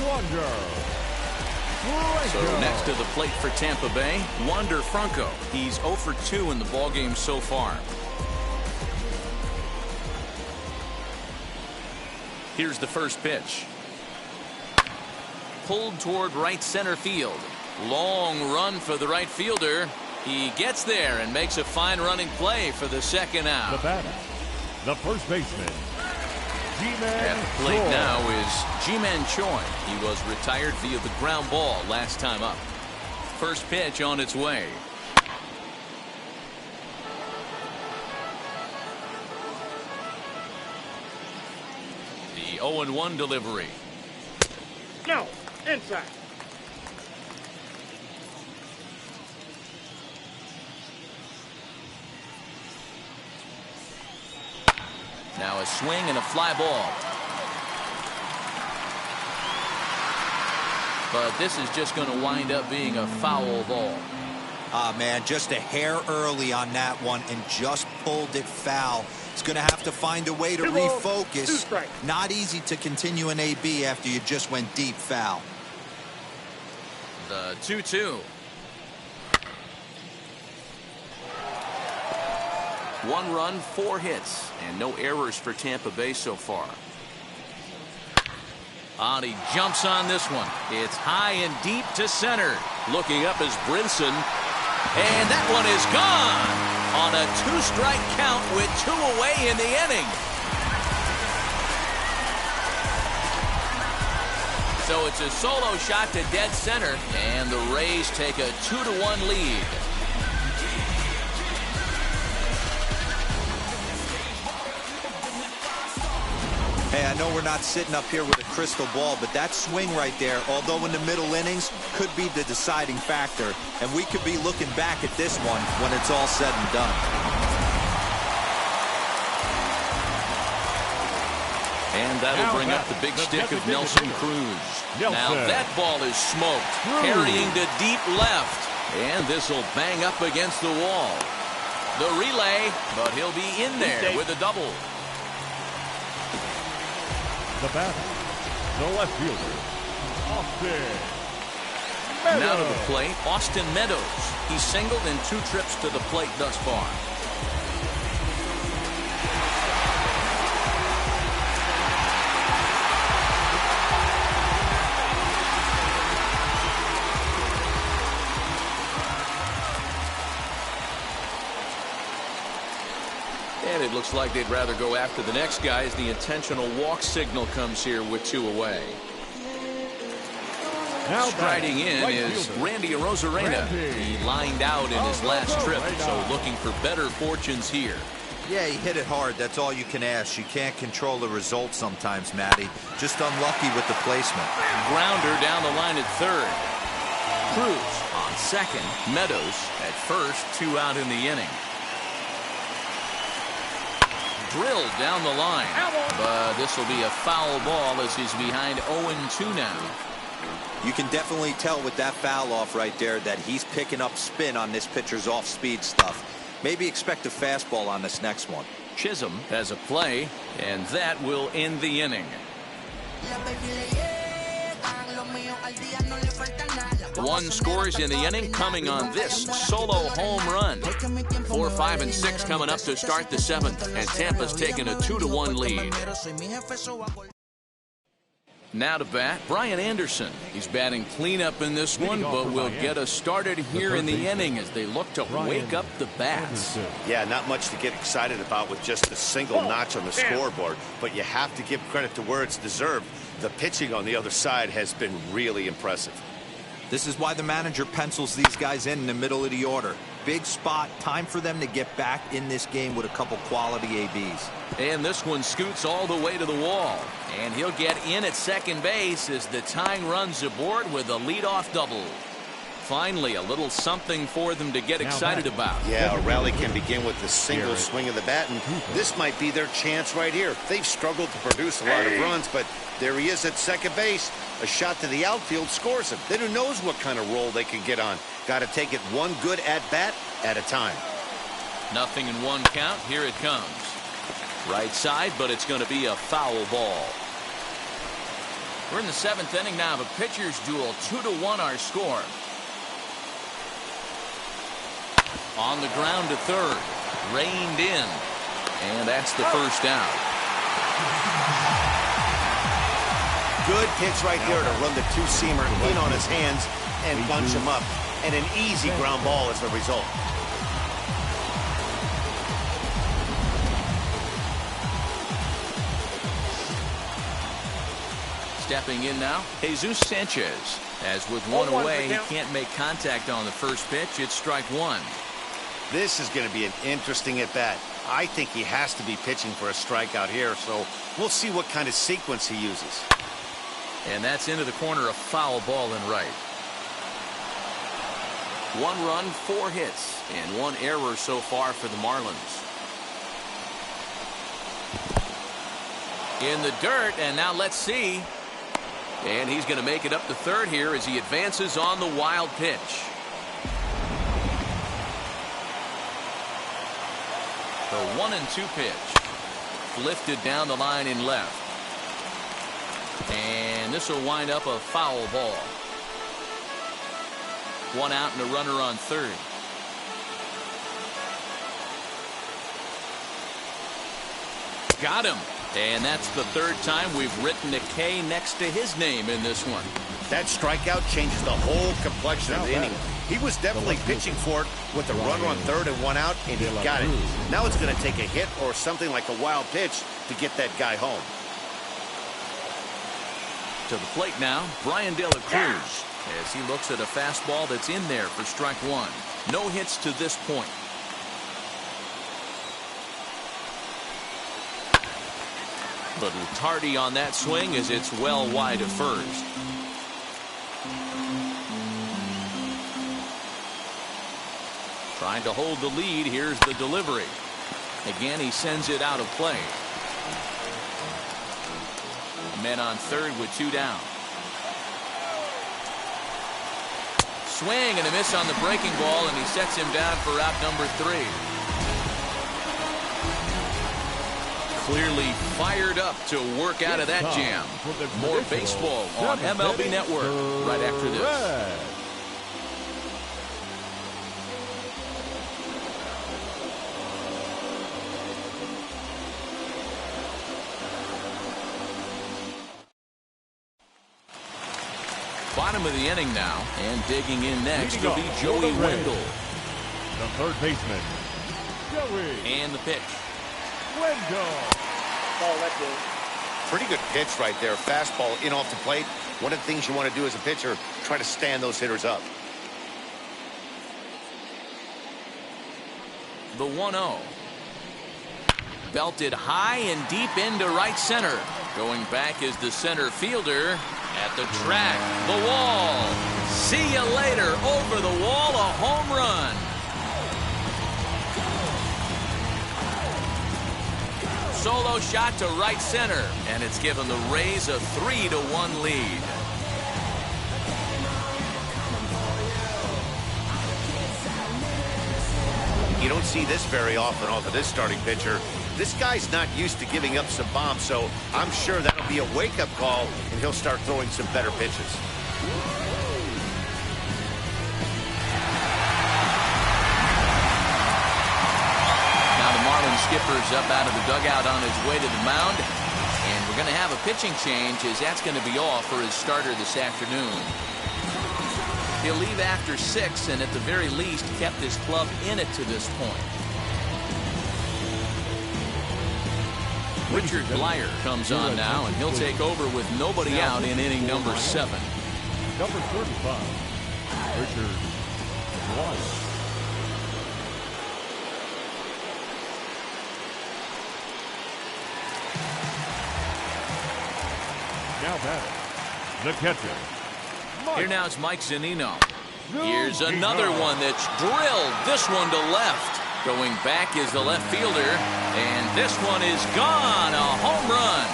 Wander Franco. So next to the plate for Tampa Bay, Wander Franco. He's 0 for 2 in the ballgame so far. Here's the first pitch. Pulled toward right center field. Long run for the right fielder. He gets there and makes a fine running play for the second out. The batter, the first baseman, At the plate now is Ji-Man Choi. He was retired via the ground ball last time up. First pitch on its way. The 0-1 delivery. No, inside. Now a swing and a fly ball. But this is just going to wind up being a foul ball. Ah, man, just a hair early on that one and just pulled it foul. He's going to have to find a way to refocus. Not easy to continue an AB after you just went deep foul. The 2-2. 1 run, 4 hits, and no errors for Tampa Bay so far. And he jumps on this one. It's high and deep to center. Looking up is Brinson. And that one is gone on a 2-strike count with 2 away in the inning. So it's a solo shot to dead center, and the Rays take a 2-1 lead. Hey, I know we're not sitting up here with a crystal ball, but that swing right there, although in the middle innings, could be the deciding factor. And we could be looking back at this one when it's all said and done. And that'll bring up the big stick of Nelson Cruz. Now that ball is smoked, carrying to deep left. And this will bang up against the wall. The relay, but he'll be in there with a double. The batter, the left fielder, Austin Meadows. Now to the plate, Austin Meadows. He's singled in 2 trips to the plate thus far. And it looks like they'd rather go after the next guy as the intentional walk signal comes here with 2 away. Now striding in right is fielder, Randy Arozarena. He lined out in his last trip, so looking for better fortunes here. Yeah, he hit it hard. That's all you can ask. You can't control the result sometimes, Matty. Just unlucky with the placement. Grounder down the line at third. Cruz on second. Meadows at first. 2 out in the inning. Drilled down the line, but this will be a foul ball as he's behind 0-2 now. You can definitely tell with that foul off right there that he's picking up spin on this pitcher's off-speed stuff. Maybe expect a fastball on this next one. Chisholm has a play, and that will end the inning. One scores in the inning coming on this solo home run. 4, 5, and 6 coming up to start the 7th, and Tampa's taking a 2-1 lead. Now to bat, Brian Anderson. He's batting cleanup in this one, but will get us started here in the inning as they look to wake up the bats. Yeah, not much to get excited about with just a single notch on the scoreboard, but you have to give credit to where it's deserved. The pitching on the other side has been really impressive. This is why the manager pencils these guys in the middle of the order. Big spot, time for them to get back in this game with a couple quality ABs. And this one scoots all the way to the wall. And he'll get in at second base as the tying runs aboard with a leadoff double. Finally, a little something for them to get excited about. Yeah, a rally can begin with the single swing of the bat, and this might be their chance right here. They've struggled to produce a lot of runs, but there he is at second base. A shot to the outfield scores him. Then who knows what kind of roll they can get on. Got to take it one good at-bat at a time. Nothing in one count. Here it comes. Right side, but it's going to be a foul ball. We're in the 7th inning now of a pitcher's duel. 2-1 our score. On the ground to third. Reined in. And that's the first out. Good pitch right there to run the two-seamer in on his hands and bunch him up. And an easy ground ball as the result. Stepping in now, Jesus Sanchez. As with one away, he can't make contact on the first pitch. It's strike one. This is going to be an interesting at-bat. I think he has to be pitching for a strikeout here, so we'll see what kind of sequence he uses. And that's into the corner, a foul ball and right. 1 run, 4 hits, and 1 error so far for the Marlins. In the dirt, and now let's see. And he's going to make it up to third here as he advances on the wild pitch. The 1-2 pitch. Lifted down the line in left. And this will wind up a foul ball. 1 out and a runner on third. Got him. And that's the 3rd time we've written a K next to his name in this one. That strikeout changes the whole complexion of the inning. He was definitely pitching for it with the runner on third and 1 out, and he got it. Now it's going to take a hit or something like a wild pitch to get that guy home. To the plate now, Brian De La Cruz, as he looks at a fastball that's in there for strike one. No hits to this point. Little tardy on that swing as it's well wide of first. Trying to hold the lead. Here's the delivery. Again, he sends it out of play. Men on third with 2 down. Swing and a miss on the breaking ball, and he sets him down for out number 3. Clearly fired up to work out of that jam. More baseball on MLB Network right after this. Bottom of the inning now, and digging in next will be Joey Wendell. The third baseman, Joey. And the pitch. Wendell. Pretty good pitch right there. Fastball in off the plate. One of the things you want to do as a pitcher, try to stand those hitters up. The 1-0. Belted high and deep into right center. Going back is the center fielder. At the track, the wall. See you later. Over the wall, a home run. Solo shot to right center, and it's given the Rays a 3-1 lead. You don't see this very often off of this starting pitcher. This guy's not used to giving up some bombs, so I'm sure that'll be a wake-up call, and he'll start throwing some better pitches. skipper's up out of the dugout on his way to the mound. And we're going to have a pitching change, as that's going to be all for his starter this afternoon. He'll leave after 6, and at the very least kept his club in it to this point. Richard Blyer comes on now, and he'll take over with nobody out in inning number 7. Number 35, Richard Blyer. Now batting, the catcher. Here now is Mike Zunino. Here's another one that's drilled. This one to left. Going back is the left fielder. And this one is gone. A home run.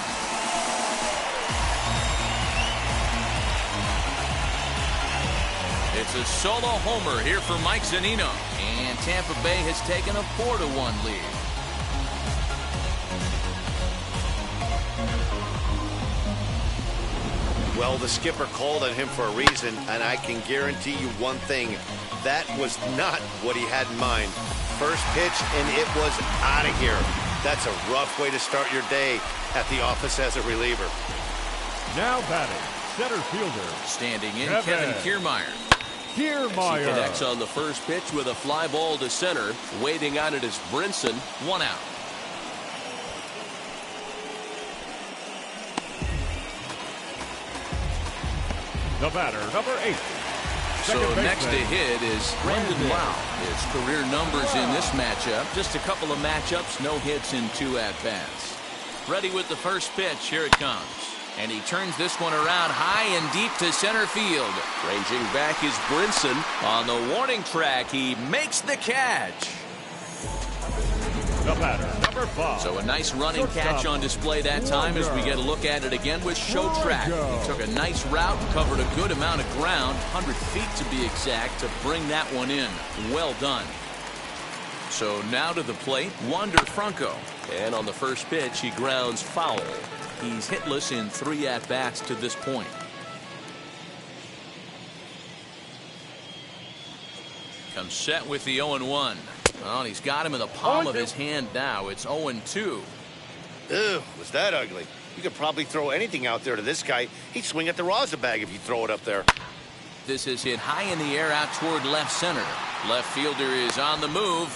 It's a solo homer here for Mike Zunino. And Tampa Bay has taken a 4-1 lead. Well, the skipper called on him for a reason, and I can guarantee you one thing. That was not what he had in mind. First pitch, and it was out of here. That's a rough way to start your day at the office as a reliever. Now batting, center fielder. Standing in, Kevin Kiermaier. Kiermaier. He connects on the first pitch with a fly ball to center. Waiting on it is Brinson. 1 out. The batter, number 8. So next to hit is Brandon Lau. His career numbers in this matchup. Just a couple of matchups, no hits in 2 at-bats. Ready with the first pitch. Here it comes. And he turns this one around high and deep to center field. Ranging back is Brinson. On the warning track, he makes the catch. The batter, number 5. So a nice running catch on display that time as we get a look at it again with Show Track. He took a nice route, covered a good amount of ground, 100 feet to be exact, to bring that one in. Well done. So now to the plate, Wander Franco. And on the first pitch, he grounds foul. He's hitless in 3 at-bats to this point. Comes set with the 0-1. Well, he's got him in the palm of his hand now. It's 0-2. Ew, was that ugly? You could probably throw anything out there to this guy. He'd swing at the rosin bag if you throw it up there. This is hit high in the air out toward left center. Left fielder is on the move.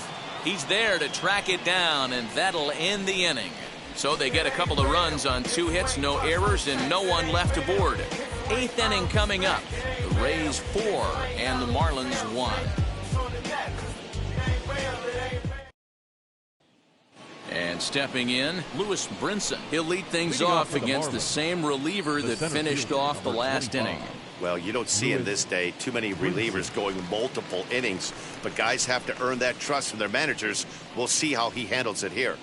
He's there to track it down, and that'll end the inning. So they get a couple of runs on 2 hits, no errors, and no one left aboard. 8th inning coming up. The Rays 4 and the Marlins 1. And stepping in, Lewis Brinson. He'll lead things off against the same reliever that finished off the last inning. Well, you don't see in this day too many relievers going multiple innings, but guys have to earn that trust from their managers. We'll see how he handles it here.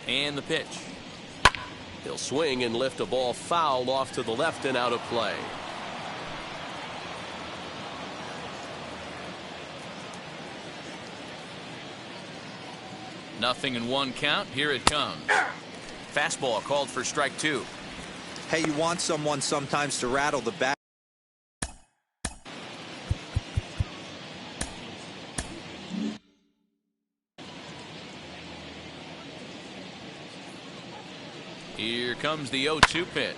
And the pitch. He'll swing and lift a ball foul off to the left and out of play. Nothing in 1 count. Here it comes. Fastball called for strike 2. Hey, you want someone sometimes to rattle the bat. Here comes the 0-2 pitch.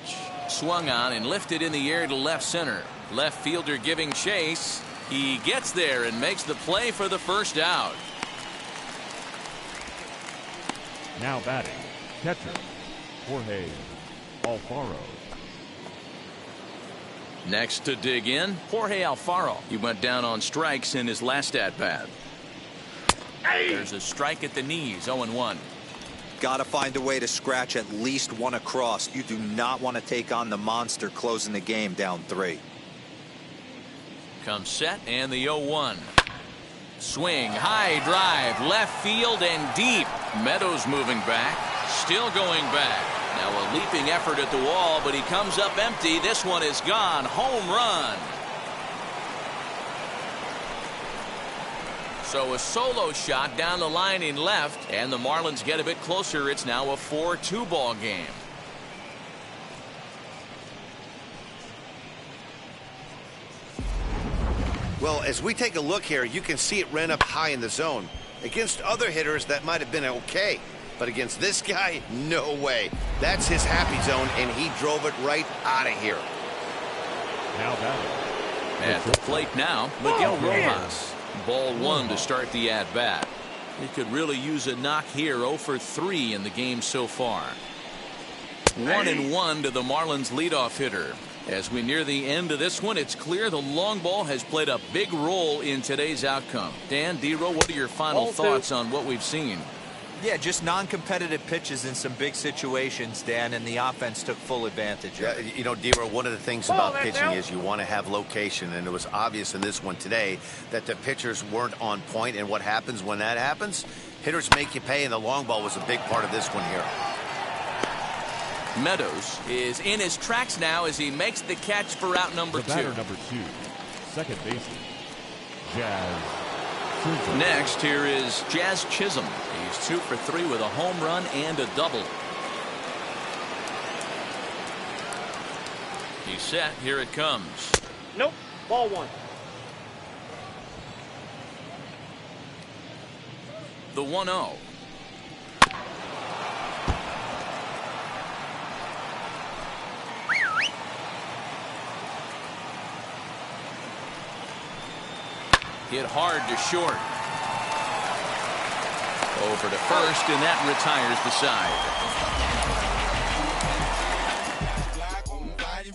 Swung on and lifted in the air to left center. Left fielder giving chase. He gets there and makes the play for the first out. Now batting, catcher, Jorge Alfaro. Next to dig in, Jorge Alfaro. He went down on strikes in his last at-bat. There's a strike at the knees, 0-1. Got to find a way to scratch at least 1 across. You do not want to take on the monster closing the game down 3. Comes set and the 0-1. Swing, high drive, left field and deep. Meadows moving back, still going back. Now a leaping effort at the wall, but he comes up empty. This one is gone. Home run. So a solo shot down the line in left, and the Marlins get a bit closer. It's now a 4-2 ball game. Well, as we take a look here, you can see it ran up high in the zone. Against other hitters, that might have been okay. But against this guy, no way. That's his happy zone, and he drove it right out of here. Now batting. At the plate now, Miguel Rojas. Ball 1 to start the at-bat. He could really use a knock here. 0 for 3 in the game so far. 1-1 to the Marlins leadoff hitter. As we near the end of this one, it's clear the long ball has played a big role in today's outcome. Dan, D-Row, what are your final thoughts on what we've seen? Yeah, just non-competitive pitches in some big situations, Dan, and the offense took full advantage of it. You know, D-Row, one of the things about pitching is you want to have location, and it was obvious in this one today that the pitchers weren't on point, and what happens when that happens? Hitters make you pay, and the long ball was a big part of this one here. Meadows is in his tracks now as he makes the catch for out number 2. Batter number 2, second baseman, Jazz Chisholm. Next, here is Jazz Chisholm. He's 2 for 3 with a home run and a double. He's set. Here it comes. Nope. Ball 1. The 1-0. Hit hard to short. Over to first, and that retires the side.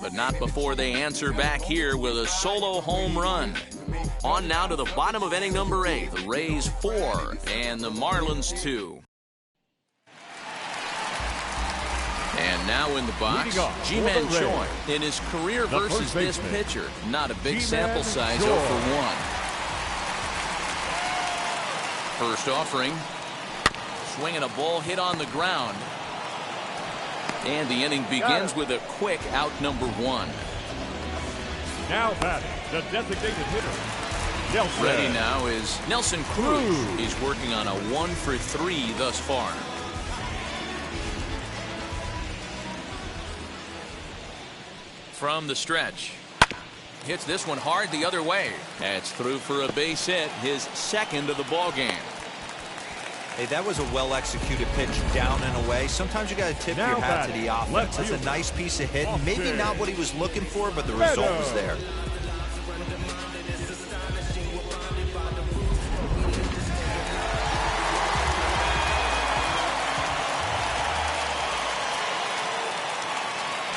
But not before they answer back here with a solo home run. On now to the bottom of inning number 8. The Rays 4 and the Marlins 2. And now in the box, Ji-Man Choi in his career versus this pitcher. Not a big sample size, 0 for 1. First offering, swinging a ball hit on the ground. And the inning begins with a quick out number 1. Now batting, the designated hitter, Nelson. Ready now is Nelson Cruz. He's working on a 1 for 3 thus far. From the stretch. Hits this one hard the other way. That's through for a base hit, his second of the ball game. Hey, that was a well-executed pitch down and away. Sometimes you got to tip your hat to the offense. That's a nice piece of hitting. Maybe not what he was looking for, but the result was there.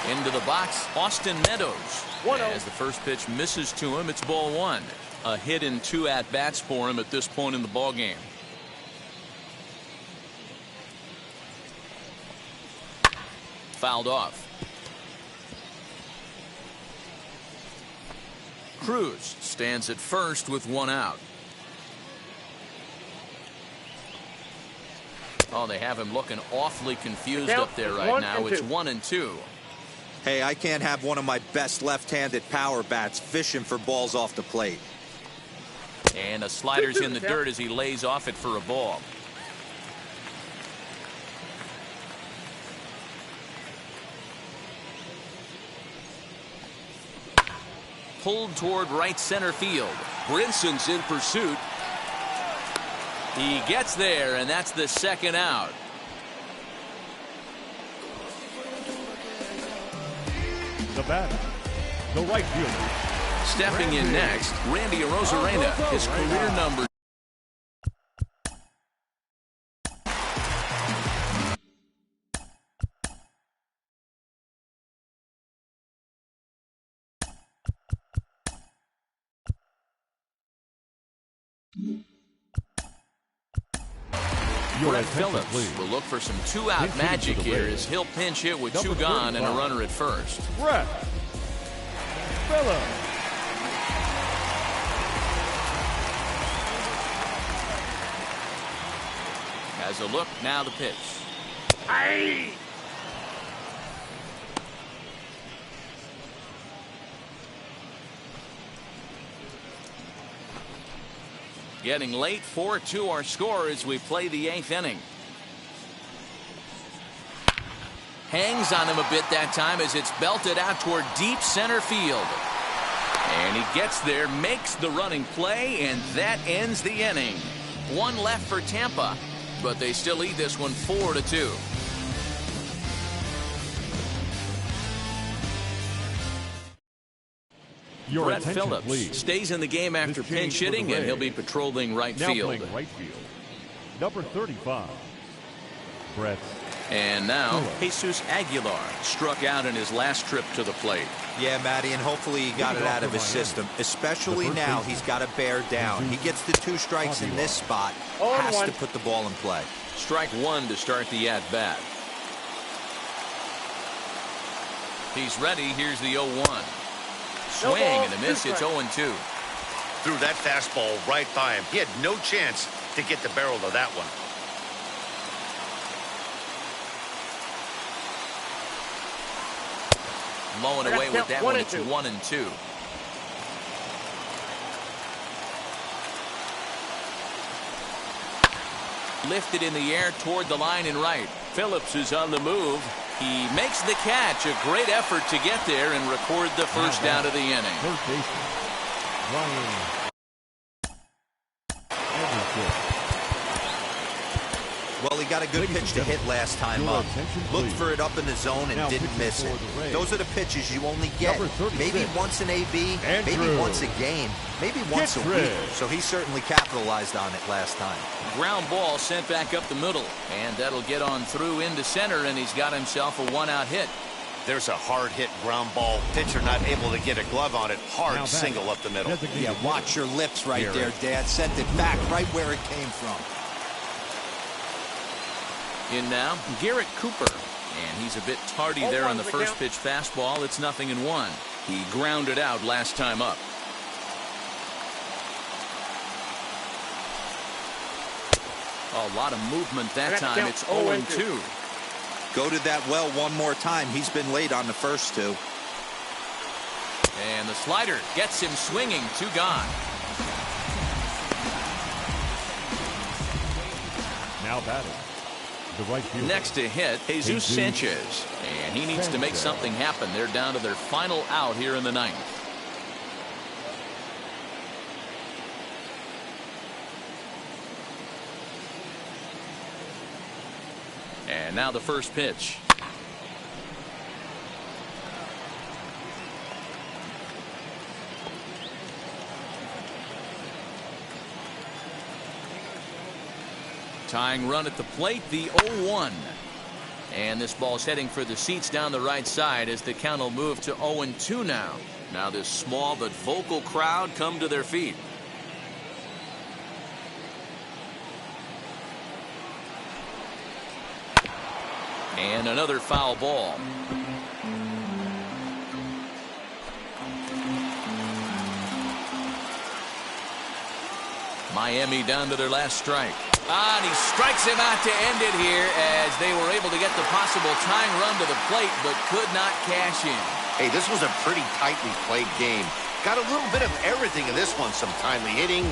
Into the box, Austin Meadows. As the first pitch misses to him, it's ball 1. A hit in 2 at-bats for him at this point in the ball game. Fouled off. Cruz stands at first with 1 out. Oh, they have him looking awfully confused up there right now. It's 1-2. Hey, I can't have one of my best left-handed power bats fishing for balls off the plate. And a slider's in the dirt as he lays off it for a ball. Pulled toward right center field. Brinson's in pursuit. He gets there, and that's the second out. The batter, the right fielder. Stepping in next, Randy Arozarena, his career number. Brett Phillips will look for some 2-out magic here as he'll pinch hit with 2 gone and a runner at first. Brett Phillips. Has a look, now the pitch. Aye. Getting late, 4-2 our score as we play the 8th inning. Hangs on him a bit that time as it's belted out toward deep center field. And he gets there, makes the running play, and that ends the inning. One left for Tampa, but they still lead this one 4-2. Your Brett attention, Phillips please. stays in the game after This pinch change for the hitting, and he'll be Rays. patrolling right Now field. playing right field, number 35, Brett. And now, Jesus Aguilar struck out in his last trip to the plate. Yeah, Matty, and hopefully he got it out of his system. Especially now, he's got to bear down. He gets the 2 strikes in this spot, has to put the ball in play. Strike 1 to start the at-bat. He's ready. Here's the 0-1. Swing and a miss. It's 0-2. Threw that fastball right by him. He had no chance to get the barrel of that one. Low and away with that one. It's 1-2. Lifted in the air toward the line and right. Phillips is on the move. He makes the catch. A great effort to get there and record the first down of the inning. First baseman, Ryan. Well, he got a good pitch to hit last time up. Looked for it up in the zone and didn't miss it. Those are the pitches you only get maybe once an AB, maybe once a game, maybe once a week. So he certainly capitalized on it last time. Ground ball sent back up the middle, and that'll get on through into center, and he's got himself a one-out hit. There's a hard hit ground ball. Pitcher not able to get a glove on it. Hard single up the middle. Yeah, watch your lips right there, Dad. Sent it back right where it came from. In now, Garrett Cooper. And he's a bit tardy there on the first pitch fastball. It's 0-1. He grounded out last time up. A lot of movement that time. It's 0-2. Go to that well one more time. He's been late on the first 2. And the slider gets him swinging. 2 gone. Now batting. The right fielder. Next to hit, Jesus Sanchez. And he needs to make something happen. They're down to their final out here in the 9th. And now the first pitch. Tying run at the plate, the 0-1. And this ball's heading for the seats down the right side as the count will move to 0-2 now. Now this small but vocal crowd come to their feet. And another foul ball. Miami down to their last strike. And he strikes him out to end it here as they were able to get the possible tying run to the plate but could not cash in. Hey, this was a pretty tightly played game. Got a little bit of everything in this one. Some timely hitting,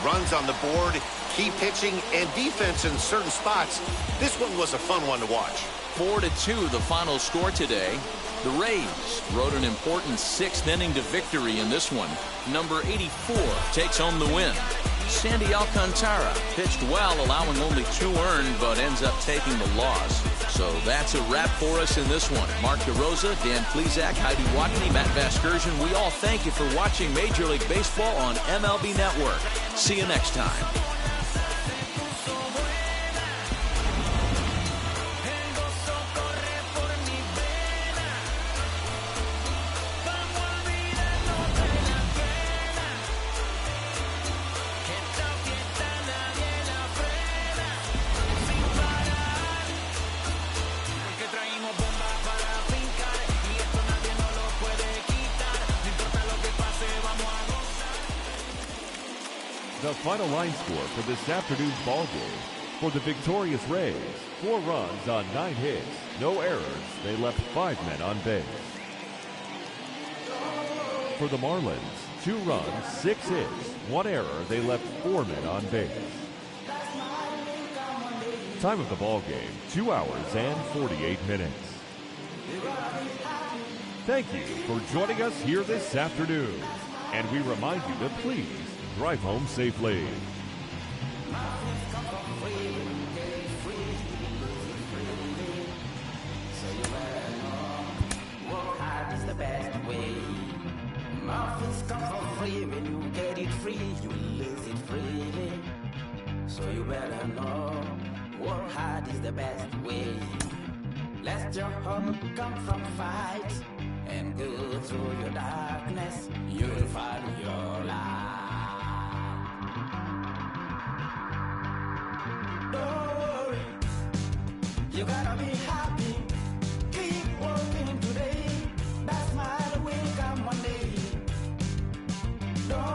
runs on the board, key pitching, and defense in certain spots. This one was a fun one to watch. 4-2 the final score today. The Rays rode an important 6th inning to victory in this one. Number 84 takes home the win. Sandy Alcantara pitched well, allowing only 2 earned, but ends up taking the loss. So that's a wrap for us in this one. Mark DeRosa, Dan Plesac, Heidi Watney, Matt Vasgersian, we all thank you for watching Major League Baseball on MLB Network. See you next time. The final line score for this afternoon's ball game. For the victorious Rays, 4 runs on 9 hits, no errors. They left 5 men on base. For the Marlins, 2 runs, 6 hits, 1 error. They left 4 men on base. Time of the ball game, 2 hours and 48 minutes. Thank you for joining us here this afternoon. And we remind you to please drive home safely. Muffins come for free. When you get it free, you lose it freely. So you better know, work hard is the best way. Let your hope come from fight and go through your darkness. You'll find your light. Don't worry, you gotta be happy. Keep working today. That smile will come one day. Don't